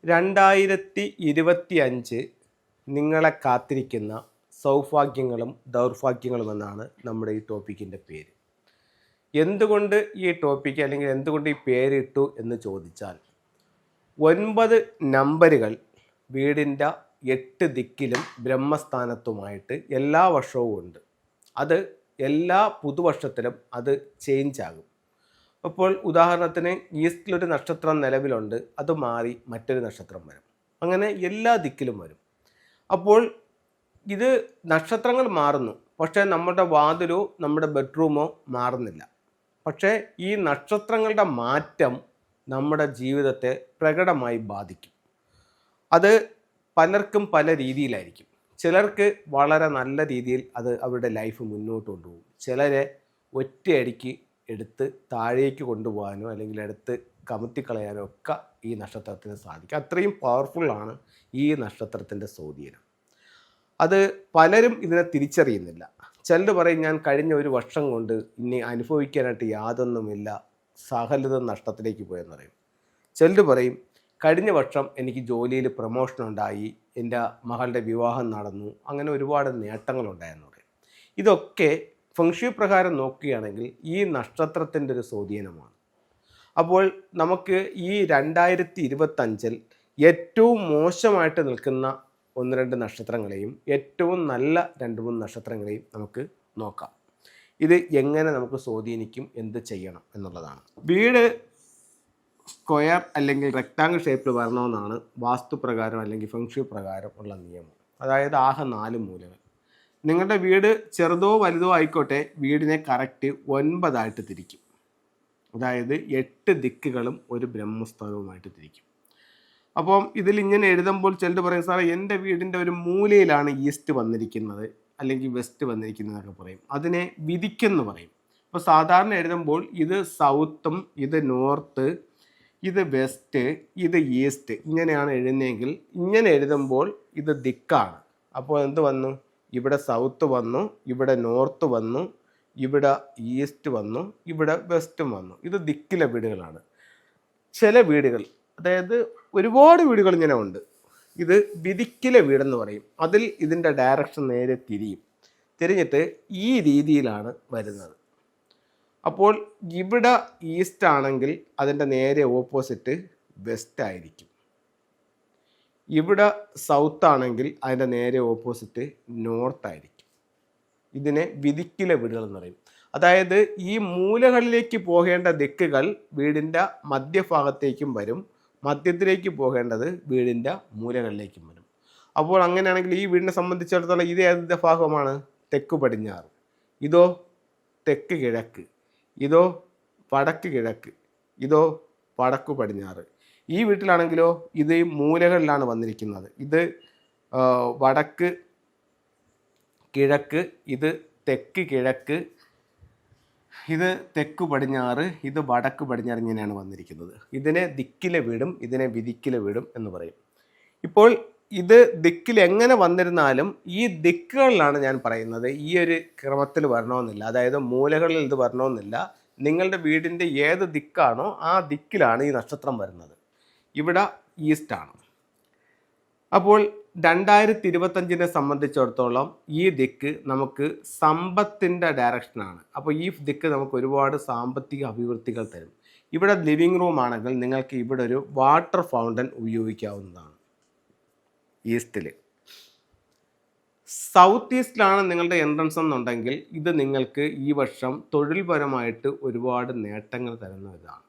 2025 നിങ്ങളെ കാത്തിരിക്കുന്ന സൗഭാഗ്യങ്ങളും ദൗർഭാഗ്യങ്ങളും എന്നാണ് നമ്മുടെ ഈ ടോപ്പിക്കിൻ്റെ പേര്. എന്തുകൊണ്ട് ഈ ടോപ്പിക്ക് അല്ലെങ്കിൽ എന്തുകൊണ്ട് ഈ പേരിട്ടു എന്ന് ചോദിച്ചാൽ, 9 നമ്പറുകൾ വീടിൻ്റെ 8 ദിക്കിലും ബ്രഹ്മസ്ഥാനത്തുമായിട്ട് എല്ലാ വർഷവും ഉണ്ട്. അത് എല്ലാ പുതുവർഷത്തിലും അത് ചേഞ്ച് ആകും. അപ്പോൾ ഉദാഹരണത്തിന് ഈസ്റ്റിലൊരു നക്ഷത്രം നിലവിലുണ്ട്, അത് മാറി മറ്റൊരു നക്ഷത്രം വരും. അങ്ങനെ എല്ലാ ദിക്കിലും വരും. അപ്പോൾ ഇത് നക്ഷത്രങ്ങൾ മാറുന്നു, പക്ഷേ നമ്മുടെ വാതിലോ നമ്മുടെ ബെഡ്റൂമോ മാറുന്നില്ല. പക്ഷേ ഈ നക്ഷത്രങ്ങളുടെ മാറ്റം നമ്മുടെ ജീവിതത്തെ പ്രകടമായി ബാധിക്കും. അത് പലർക്കും പല രീതിയിലായിരിക്കും. ചിലർക്ക് വളരെ നല്ല രീതിയിൽ അത് അവരുടെ ലൈഫ് മുന്നോട്ട് കൊണ്ടുപോകും. ചിലരെ ഒറ്റയടിക്ക് എടുത്ത് താഴേക്ക് കൊണ്ടുപോകാനോ അല്ലെങ്കിൽ എടുത്ത് കമത്തിക്കളയാനോ ഒക്കെ ഈ നക്ഷത്രത്തിന് സാധിക്കും. അത്രയും പവർഫുള്ളാണ് ഈ നക്ഷത്രത്തിൻ്റെ സ്വാധീനം. അത് പലരും ഇതിനെ തിരിച്ചറിയുന്നില്ല. ചിലർ പറയും, ഞാൻ കഴിഞ്ഞ ഒരു വർഷം കൊണ്ട് ഇനി അനുഭവിക്കാനായിട്ട് യാതൊന്നുമില്ല, സകലതും നഷ്ടത്തിലേക്ക് പോയെന്ന് പറയും. ചിലർ പറയും, കഴിഞ്ഞ വർഷം എനിക്ക് ജോലിയിൽ പ്രൊമോഷൻ ഉണ്ടായി, എൻ്റെ മകളുടെ വിവാഹം നടന്നു, അങ്ങനെ ഒരുപാട് നേട്ടങ്ങളുണ്ടായെന്ന് പറയും. ഇതൊക്കെ ഫെങ്ഷി പ്രകാരം നോക്കുകയാണെങ്കിൽ ഈ നക്ഷത്രത്തിൻ്റെ ഒരു സ്വാധീനമാണ്. അപ്പോൾ നമുക്ക് ഈ 2025 ഏറ്റവും മോശമായിട്ട് നിൽക്കുന്ന 1-2 നക്ഷത്രങ്ങളെയും ഏറ്റവും നല്ല 2-3 നക്ഷത്രങ്ങളെയും നമുക്ക് നോക്കാം. ഇത് എങ്ങനെ നമുക്ക് സ്വാധീനിക്കും, എന്ത് ചെയ്യണം എന്നുള്ളതാണ്. വീട് സ്ക്വയർ അല്ലെങ്കിൽ റെക്റ്റാങ്കിൾ ഷേപ്പിൽ വരണമെന്നാണ് വാസ്തുപ്രകാരം അല്ലെങ്കിൽ ഫെങ്ഷി പ്രകാരം ഉള്ള നിയമം. അതായത് ആകെ 4 മൂലകൾ. നിങ്ങളുടെ വീട് ചെറുതോ വലുതോ ആയിക്കോട്ടെ, വീടിനെ കറക്റ്റ് 9 ആയിട്ട് തിരിക്കും. അതായത് 8 ദിക്കുകളും ഒരു ബ്രഹ്മസ്ഥാനവുമായിട്ട് തിരിക്കും. അപ്പം ഇതിലിങ്ങനെ എഴുതുമ്പോൾ ചിലർ പറയും, സാറേ എൻ്റെ വീടിൻ്റെ ഒരു മൂലയിലാണ് ഈസ്റ്റ് വന്നിരിക്കുന്നത് അല്ലെങ്കിൽ വെസ്റ്റ് വന്നിരിക്കുന്നതൊക്കെ പറയും. അതിനെ വിധിക്കെന്ന് പറയും. അപ്പോൾ സാധാരണ എഴുതുമ്പോൾ ഇത് സൗത്തും ഇത് നോർത്ത്, ഇത് വെസ്റ്റ്, ഇത് ഈസ്റ്റ്, ഇങ്ങനെയാണ് എഴുതുന്നതെങ്കിൽ ഇങ്ങനെ എഴുതുമ്പോൾ ഇത് ദിക്കാണ്. അപ്പോൾ എന്ത് വന്നു? ഇവിടെ സൗത്ത് വന്നു, ഇവിടെ നോർത്ത് വന്നു, ഇവിടെ ഈസ്റ്റ് വന്നു, ഇവിടെ വെസ്റ്റും വന്നു. ഇത് ദിക്കിലെ വീടുകളാണ്. ചില വീടുകൾ, അതായത് ഒരുപാട് വീടുകൾ ഇങ്ങനെ ഉണ്ട്, ഇത് വിധിക്കിലെ വീടെന്ന് പറയും. അതിൽ ഇതിൻ്റെ ഡയറക്ഷൻ നേരെ തിരിഞ്ഞിട്ട് ഈ രീതിയിലാണ് വരുന്നത്. അപ്പോൾ ഇവിടെ ഈസ്റ്റ് ആണെങ്കിൽ അതിൻ്റെ നേരെ ഓപ്പോസിറ്റ് വെസ്റ്റ് ആയിരിക്കും. ഇവിടെ സൗത്ത് ആണെങ്കിൽ അതിൻ്റെ നേരെ ഓപ്പോസിറ്റ് നോർത്ത് ആയിരിക്കും. ഇതിനെ വിധിക്കിലെ വീടുകൾ എന്ന് പറയും. അതായത് ഈ മൂലകളിലേക്ക് പോകേണ്ട ദിക്കുകൾ വീടിൻ്റെ മധ്യഭാഗത്തേക്കും വരും, മധ്യത്തിലേക്ക് പോകേണ്ടത് വീടിൻ്റെ മൂലകളിലേക്കും വരും. അപ്പോൾ അങ്ങനെയാണെങ്കിൽ ഈ വീടിനെ സംബന്ധിച്ചിടത്തോളം ഇത് ഏതിൻ്റെ ഭാഗമാണ്? തെക്ക് പടിഞ്ഞാറ്. ഇതോ തെക്ക് കിഴക്ക്. ഇതോ വടക്ക് കിഴക്ക്. ഇതോ വടക്ക് പടിഞ്ഞാറ്. ഈ വീട്ടിലാണെങ്കിലോ ഇത് മൂലകളിലാണ് വന്നിരിക്കുന്നത്. ഇത് വടക്ക് കിഴക്ക്, ഇത് തെക്ക് കിഴക്ക്, ഇത് തെക്ക് പടിഞ്ഞാറ്, ഇത് വടക്ക് പടിഞ്ഞാറ്, ഇങ്ങനെയാണ് വന്നിരിക്കുന്നത്. ഇതിനെ ദിക്കിലെ വീടും ഇതിനെ വിധിക്കിലെ വീടും എന്ന് പറയും. ഇപ്പോൾ ഇത് ദിക്കിൽ എങ്ങനെ വന്നിരുന്നാലും ഈ ദിക്കുകളിലാണ് ഞാൻ പറയുന്നത്. ഈ ഒരു ക്രമത്തിൽ വരണമെന്നില്ല, അതായത് മൂലകളിൽ ഇത് വരണമെന്നില്ല. നിങ്ങളുടെ വീടിൻ്റെ ഏത് ദിക്കാണോ ആ ദിക്കിലാണ് ഈ നക്ഷത്രം വരുന്നത്. ഇവിടെ ഈസ്റ്റാണ്. അപ്പോൾ 2025 സംബന്ധിച്ചിടത്തോളം ഈ ദിക്ക് നമുക്ക് സമ്പത്തിൻ്റെ ഡയറക്ഷനാണ്. അപ്പോൾ ഈ ദിക്ക് നമുക്ക് ഒരുപാട് സാമ്പത്തിക അഭിവൃദ്ധികൾ തരും. ഇവിടെ ലിവിങ് റൂം ആണെങ്കിൽ നിങ്ങൾക്ക് ഇവിടെ ഒരു വാട്ടർ ഫൗണ്ടൻ ഉപയോഗിക്കാവുന്നതാണ്. ഈസ്റ്റിൽ. സൗത്ത് ഈസ്റ്റിലാണ് നിങ്ങളുടെ എൻട്രൻസ് എന്നുണ്ടെങ്കിൽ ഇത് നിങ്ങൾക്ക് ഈ വർഷം തൊഴിൽപരമായിട്ട് ഒരുപാട് നേട്ടങ്ങൾ തരുന്ന ഇതാണ്.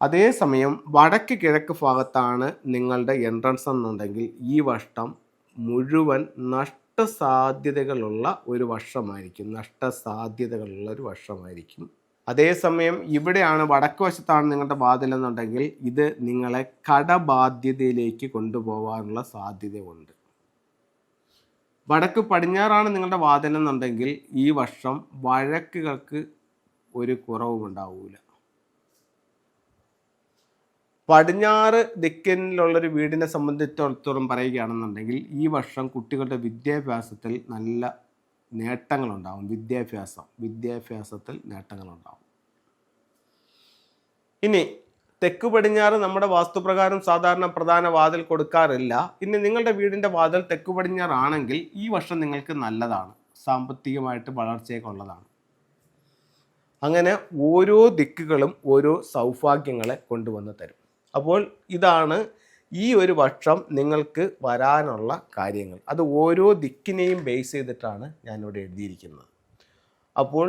അതേസമയം വടക്ക് കിഴക്ക് ഭാഗത്താണ് നിങ്ങളുടെ എൻട്രൻസ് എന്നുണ്ടെങ്കിൽ ഈ വർഷം മുഴുവൻ നഷ്ടസാധ്യതകളുള്ള ഒരു വർഷമായിരിക്കും. അതേസമയം ഇവിടെയാണ് വടക്ക് വശത്താണ് നിങ്ങളുടെ വാതിലെന്നുണ്ടെങ്കിൽ ഇത് നിങ്ങളെ കടബാധ്യതയിലേക്ക് കൊണ്ടുപോകാനുള്ള സാധ്യതയുണ്ട്. വടക്ക് പടിഞ്ഞാറാണ് നിങ്ങളുടെ വാതിലെന്നുണ്ടെങ്കിൽ ഈ വർഷം വഴക്കുകൾക്ക് ഒരു കുറവും ഉണ്ടാവില്ല. പടിഞ്ഞാറ് ദിക്കിലുള്ളൊരു വീടിനെ സംബന്ധിച്ചിടത്തോളം പറയുകയാണെന്നുണ്ടെങ്കിൽ ഈ വർഷം കുട്ടികളുടെ വിദ്യാഭ്യാസത്തിൽ നല്ല നേട്ടങ്ങളുണ്ടാകും. വിദ്യാഭ്യാസത്തിൽ നേട്ടങ്ങളുണ്ടാകും. ഇനി തെക്ക് പടിഞ്ഞാറ് നമ്മുടെ വാസ്തുപ്രകാരം സാധാരണ പ്രധാന വാതിൽ കൊടുക്കാറില്ല. ഇനി നിങ്ങളുടെ വീടിൻ്റെ വാതിൽ തെക്ക് പടിഞ്ഞാറാണെങ്കിൽ ഈ വർഷം നിങ്ങൾക്ക് നല്ലതാണ്, സാമ്പത്തികമായിട്ട് വളർച്ചയൊക്കെ ഉള്ളതാണ്. അങ്ങനെ ഓരോ ദിക്കുകളും ഓരോ സൗഭാഗ്യങ്ങളെ കൊണ്ടുവന്ന് തരും. അപ്പോൾ ഇതാണ് ഈ ഒരു വർഷം നിങ്ങൾക്ക് വരാനുള്ള കാര്യങ്ങൾ. അത് ഓരോ ദിക്കിനെയും ബേസ് ചെയ്തിട്ടാണ് ഞാനിവിടെ എഴുതിയിരിക്കുന്നത്. അപ്പോൾ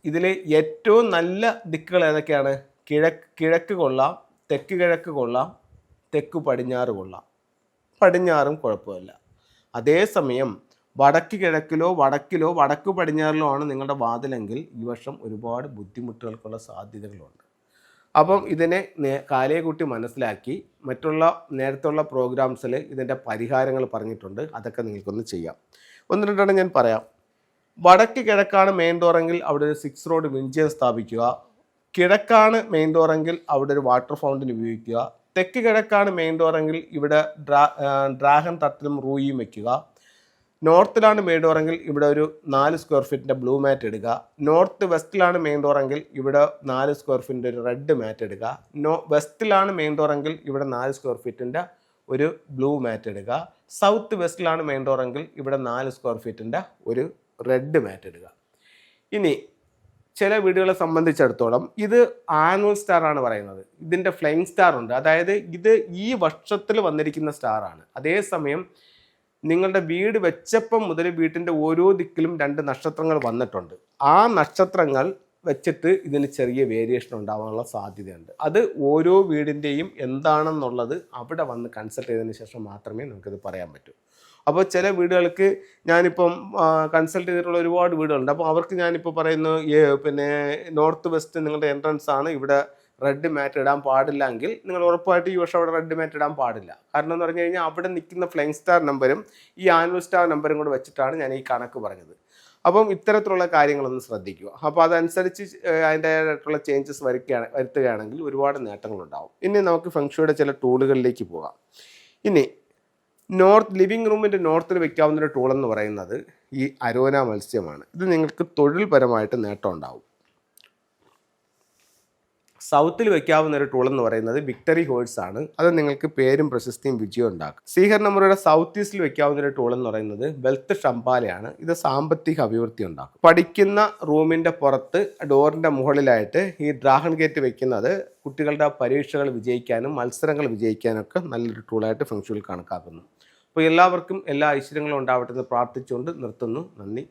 ഇതിലെ ഏറ്റവും നല്ല ദിക്കുകൾ ഏതൊക്കെയാണ്? കിഴക്ക് കൊള്ളാം, തെക്ക് കിഴക്ക് കൊള്ളാം, തെക്ക് പടിഞ്ഞാറ് കൊള്ളാം. പടിഞ്ഞാറും കുഴപ്പമില്ല. അതേസമയം വടക്ക് കിഴക്കിലോ വടക്ക് പടിഞ്ഞാറിലോ ആണ് നിങ്ങളുടെ വാതിലെങ്കിൽ ഈ വർഷം ഒരുപാട് ബുദ്ധിമുട്ടുകൾക്കുള്ള സാധ്യതകളുണ്ട്. അപ്പം ഇതിനെ കാലയെ കൂട്ടി മനസ്സിലാക്കി മറ്റുള്ള നേരത്തുള്ള പ്രോഗ്രാംസിൽ ഇതിൻ്റെ പരിഹാരങ്ങൾ പറഞ്ഞിട്ടുണ്ട്. അതൊക്കെ നിങ്ങൾക്കൊന്ന് ചെയ്യാം. ഒന്ന് രണ്ടെണ്ണം ഞാൻ പറയാം. വടക്ക് കിഴക്കാണ് മെയിൻ ഡോറെങ്കിൽ അവിടെ ഒരു 6 റോഡ് വിൻഡ്ചെയിൻ സ്ഥാപിക്കുക. കിഴക്കാണ് മെയിൻ ഡോറെങ്കിൽ അവിടെ ഒരു വാട്ടർ ഫൗണ്ടൻ ഉപയോഗിക്കുക. തെക്ക് കിഴക്കാണ് മെയിൻ ഡോറെങ്കിൽ ഇവിടെ ഡ്രാഗൺ തട്ടിലും റൂയിയും വയ്ക്കുക. നോർത്തിലാണ് മെയിൻ ഡോറെങ്കിൽ ഇവിടെ ഒരു 4 സ്ക്വയർ ഫീറ്റിൻ്റെ ബ്ലൂ മാറ്റ് ഇടുക. നോർത്ത് വെസ്റ്റിലാണ് മെയിൻ ഡോറെങ്കിൽ ഇവിടെ 4 സ്ക്വയർ ഫീറ്റിൻ്റെ ഒരു റെഡ് മാറ്റ് ഇടുക. വെസ്റ്റിലാണ് മെയിൻ ഡോറെങ്കിൽ ഇവിടെ 4 സ്ക്വയർ ഫീറ്റിൻ്റെ ഒരു ബ്ലൂ മാറ്റ് ഇടുക. സൗത്ത് വെസ്റ്റിലാണ് മെയിൻ ഡോറെങ്കിൽ ഇവിടെ 4 സ്ക്വയർ ഫീറ്റിൻ്റെ ഒരു റെഡ് മാറ്റ് ഇടുക. ഇനി ചില വീടുകളെ സംബന്ധിച്ചിടത്തോളം ഇത് ആനുവൽ സ്റ്റാർ ആണ് പറയുന്നത്. ഇതിൻ്റെ ഫ്ലൈങ് സ്റ്റാർ ഉണ്ട്. അതായത് ഇത് ഈ വർഷത്തിൽ വന്നിരിക്കുന്ന സ്റ്റാറാണ്. അതേസമയം നിങ്ങളുടെ വീട് വെച്ചപ്പം മുതൽ വീട്ടിൻ്റെ ഓരോ ദിക്കിലും 2 നക്ഷത്രങ്ങൾ വന്നിട്ടുണ്ട്. ആ നക്ഷത്രങ്ങൾ വെച്ചിട്ട് ഇതിന് ചെറിയ വേരിയേഷൻ ഉണ്ടാകാനുള്ള സാധ്യതയുണ്ട്. അത് ഓരോ വീടിൻ്റെയും എന്താണെന്നുള്ളത് അവിടെ വന്ന് കൺസൾട്ട് ചെയ്തതിന് ശേഷം മാത്രമേ നമുക്കിത് പറയാൻ പറ്റൂ. അപ്പോൾ ചില വീടുകൾക്ക് ഞാനിപ്പം കൺസൾട്ട് ചെയ്തിട്ടുള്ള ഒരുപാട് വീടുകളുണ്ട്. അപ്പോൾ അവർക്ക് ഞാനിപ്പോൾ പറയുന്നു പിന്നെ നോർത്ത് വെസ്റ്റ് നിങ്ങളുടെ എൻട്രൻസ് ആണ്, ഇവിടെ റെഡ് മാറ്റ് ഇടാൻ പാടില്ല എങ്കിൽ നിങ്ങൾ ഉറപ്പായിട്ട് ഈ വർഷം അവിടെ റെഡ് മാറ്റ് ഇടാൻ പാടില്ല. കാരണം എന്ന് പറഞ്ഞു കഴിഞ്ഞാൽ അവിടെ നിൽക്കുന്ന ഫ്ലൈങ് സ്റ്റാർ നമ്പരും ഈ ആനുവൽ സ്റ്റാർ നമ്പരും കൂടെ വെച്ചിട്ടാണ് ഞാൻ ഈ കണക്ക് പറഞ്ഞത്. അപ്പം ഇത്തരത്തിലുള്ള കാര്യങ്ങളൊന്ന് ശ്രദ്ധിക്കുക. അപ്പോൾ അതനുസരിച്ച് അതിൻ്റെതായിട്ടുള്ള ചേഞ്ചസ് വരുത്തുകയാണെങ്കിൽ ഒരുപാട് നേട്ടങ്ങളുണ്ടാവും. ഇനി നമുക്ക് ഫെങ്ഷുയുടെ ചില ടൂളുകളിലേക്ക് പോകാം. ഇനി ലിവിങ് റൂമിൻ്റെ നോർത്തിൽ വെക്കാവുന്ന ഒരു ടൂൾ എന്ന് പറയുന്നത് ഈ അരോന മത്സ്യമാണ്. ഇത് നിങ്ങൾക്ക് തൊഴിൽപരമായിട്ട് നേട്ടം ഉണ്ടാവും. സൗത്തിൽ വെക്കാവുന്ന ഒരു ടൂൾ എന്ന് പറയുന്നത് വിക്ടറി ഹോഴ്സ് ആണ്. അത് നിങ്ങൾക്ക് പേരും പ്രശസ്തിയും വിജയവും ഉണ്ടാക്കും. ശ്രീഹരിനമ്പൂരുടെ സൗത്ത് ഈസ്റ്റിൽ വെക്കാവുന്ന ഒരു ടൂൾ എന്ന് പറയുന്നത് വെൽത്ത് ഷംപാലയാണ്. ഇത് സാമ്പത്തിക അഭിവൃദ്ധി ഉണ്ടാക്കും. പഠിക്കുന്ന റൂമിൻ്റെ പുറത്ത് ഡോറിൻ്റെ മുകളിലായിട്ട് ഈ ഡ്രാഗൺ ഗേറ്റ് വെക്കുന്നത് കുട്ടികളുടെ പരീക്ഷകൾ വിജയിക്കാനും മത്സരങ്ങൾ വിജയിക്കാനൊക്കെ നല്ലൊരു ടൂളായിട്ട് ഫെങ്ഷുവിൽ കണക്കാക്കുന്നു. അപ്പോൾ എല്ലാവർക്കും എല്ലാ ഐശ്വര്യങ്ങളും ഉണ്ടാവട്ടെ എന്ന് പ്രാർത്ഥിച്ചുകൊണ്ട് നിർത്തുന്നു. നന്ദി.